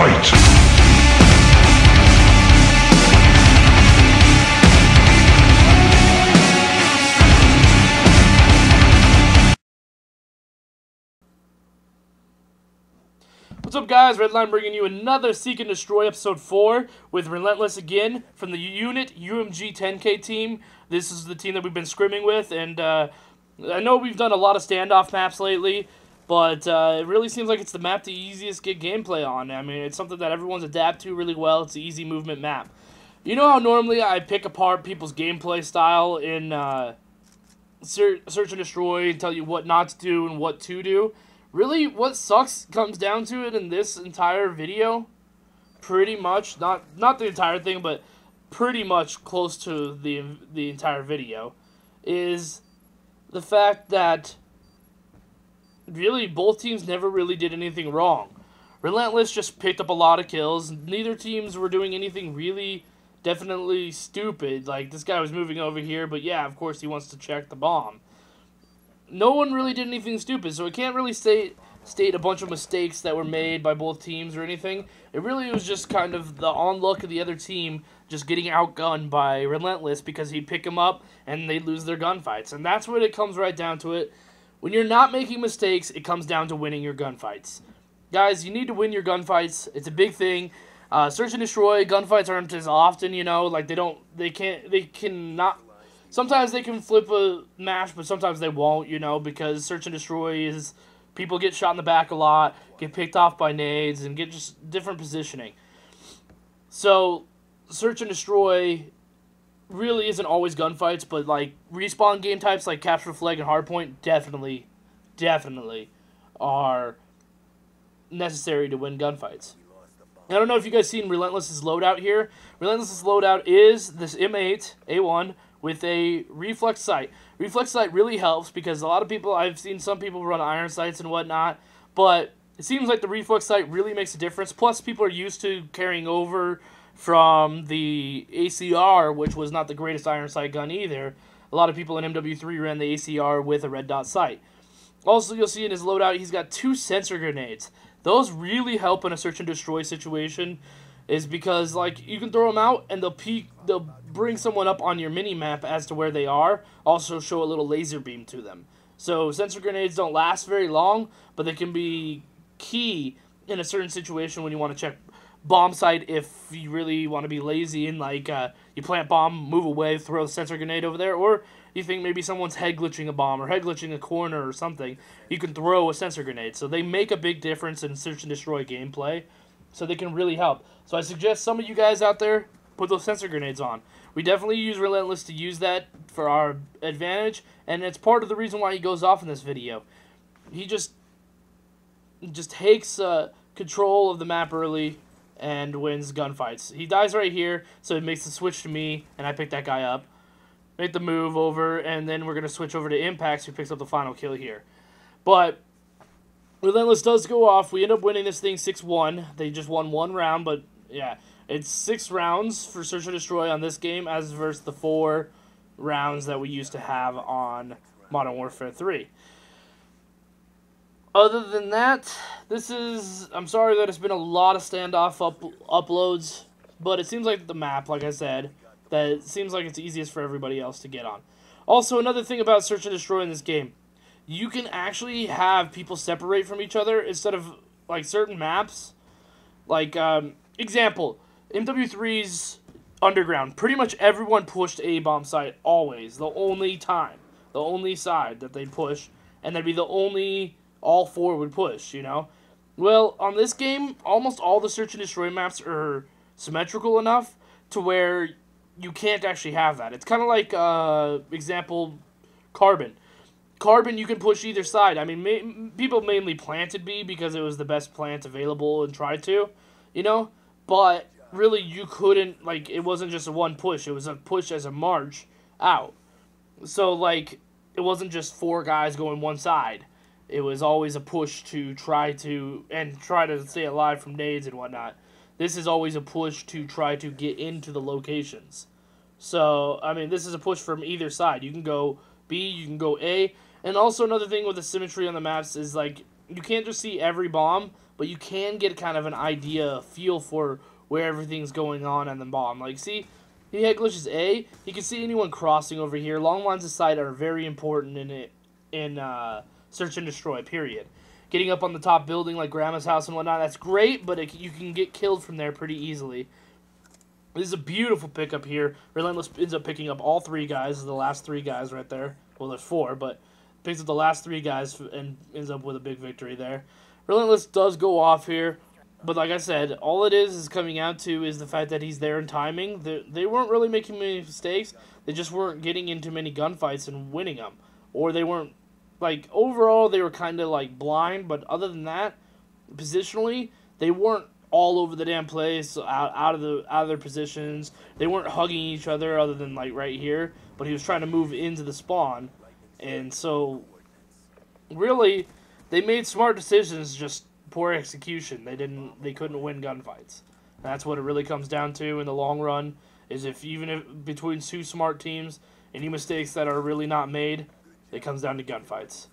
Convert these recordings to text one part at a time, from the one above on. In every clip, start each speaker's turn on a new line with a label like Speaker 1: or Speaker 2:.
Speaker 1: Fight!
Speaker 2: What's up, guys? Redline bringing you another Seek and Destroy Episode 4 with Relentless again from the Unit UMG 10K team. This is the team that we've been scrimming with, and I know we've done a lot of standoff maps lately, but it really seems like it's the map the easiest to get gameplay on. I mean, it's something that everyone's adapt to really well. It's an easy movement map. You know how normally I pick apart people's gameplay style in Search and Destroy and tell you what not to do and what to do? Really, what sucks comes down to it in this entire video, pretty much, not the entire thing, but pretty much close to the entire video, is the fact that really both teams never really did anything wrong. Relentless just picked up a lot of kills. Neither teams were doing anything really definitely stupid. Like, this guy was moving over here, but yeah, of course he wants to check the bomb. No one really did anything stupid, so it can't really state a bunch of mistakes that were made by both teams or anything. It really was just kind of the on-look of the other team just getting outgunned by Relentless because he'd pick them up and they'd lose their gunfights. And that's what it comes right down to it. When you're not making mistakes, it comes down to winning your gunfights. Guys, you need to win your gunfights. It's a big thing. Search and Destroy, gunfights aren't as often, you know, like they cannot. Sometimes they can flip a match, but sometimes they won't, you know, because Search and Destroy is... People get shot in the back a lot, get picked off by nades, and get just different positioning. So, Search and Destroy really isn't always gunfights, but, like, respawn game types like Capture Flag and Hardpoint definitely are necessary to win gunfights. I don't know if you guys seen Relentless's loadout here. Relentless's loadout is this M8, A1, with a reflex sight. Reflex sight really helps because a lot of people, I've seen some people run iron sights and whatnot, but it seems like the reflex sight really makes a difference. Plus, people are used to carrying over from the ACR, which was not the greatest iron sight gun either. A lot of people in MW3 ran the ACR with a red dot sight. Also, you'll see in his loadout, he's got 2 sensor grenades. Those really help in a search and destroy situation, is because, like, you can throw them out and they'll bring someone up on your mini-map as to where they are, also show a little laser beam to them. So sensor grenades don't last very long, but they can be key in a certain situation when you want to check bomb site if you really want to be lazy and, like, you plant bomb, move away, throw a sensor grenade over there, or you think maybe someone's head glitching a bomb or head glitching a corner or something, you can throw a sensor grenade. So they make a big difference in search and destroy gameplay, so they can really help. So I suggest some of you guys out there put those sensor grenades on. We definitely use Relentless to use that for our advantage, and it's part of the reason why he goes off in this video. He just takes control of the map early and wins gunfights. He dies right here, so it makes the switch to me, and I pick that guy up. Make the move over, and then we're going to switch over to Impacts, who picks up the final kill here. But Relentless does go off. We end up winning this thing 6-1. They just won 1 round, but yeah, it's 6 rounds for Search and Destroy on this game as versus the 4 rounds that we used to have on Modern Warfare 3. Other than that, I'm sorry that it's been a lot of standoff uploads, but it seems like the map, like I said, that it seems like it's easiest for everybody else to get on. Also, another thing about Search and Destroy in this game, you can actually have people separate from each other instead of, like, certain maps. Like, example, MW3's Underground. Pretty much everyone pushed A-bomb site always. The only time. The only side that they'd push. And that'd be the only all 4 would push, you know? Well, on this game, almost all the Search and Destroy maps are symmetrical enough to where you can't actually have that. It's kind of like, example, Carbon. Carbon, you can push either side. I mean, people mainly planted B because it was the best plant available and tried to, you know? But really, you couldn't, like, it wasn't just a one push. It was a push as a march out. So, like, it wasn't just 4 guys going one side. It was always a push to try to stay alive from nades and whatnot. This is always a push to try to get into the locations. So, I mean, this is a push from either side. You can go B, you can go A. And also another thing with the symmetry on the maps is, like, you can't just see every bomb, but you can get kind of an idea, a feel for where everything's going on the bomb. Like, see, he had glitches A. He can see anyone crossing over here. Long lines of sight are very important in search and destroy, period. Getting up on the top building like Grandma's house and whatnot, that's great, but you can get killed from there pretty easily. This is a beautiful pickup here. Relentless ends up picking up all 3 guys, the last 3 guys right there. Well, there's 4, but picks up the last 3 guys and ends up with a big victory there. Relentless does go off here, but like I said, all it is coming out to is the fact that he's there in timing. They weren't really making many mistakes. They just weren't getting into many gunfights and winning them. Or they weren't, like, overall they were kind of like blind, but other than that, positionally, they weren't all over the damn place, out of their positions. They weren't hugging each other other than like right here, but he was trying to move into the spawn. And so really they made smart decisions, just poor execution. They couldn't win gunfights. And that's what it really comes down to in the long run, is if between 2 smart teams, any mistakes that are really not made, it comes down to gunfights.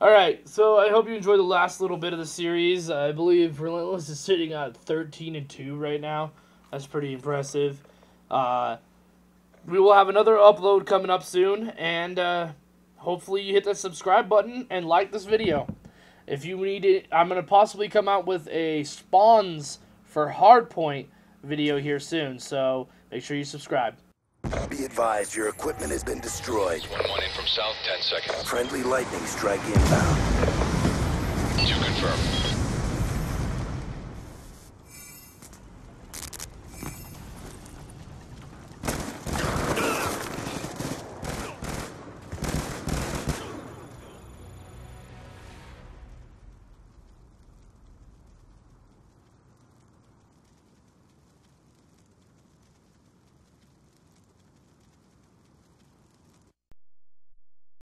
Speaker 2: Alright, so I hope you enjoyed the last little bit of the series. I believe Relentless is sitting at 13-2 right now. That's pretty impressive. We will have another upload coming up soon, and hopefully you hit that subscribe button and like this video. If you need it, I'm going to possibly come out with a spawns for hardpoint video here soon, so make sure you subscribe.
Speaker 1: Be advised, your equipment has been destroyed.
Speaker 3: 1-1 in from south, 10 seconds.
Speaker 1: Friendly lightning strike inbound.
Speaker 3: 2 confirmed.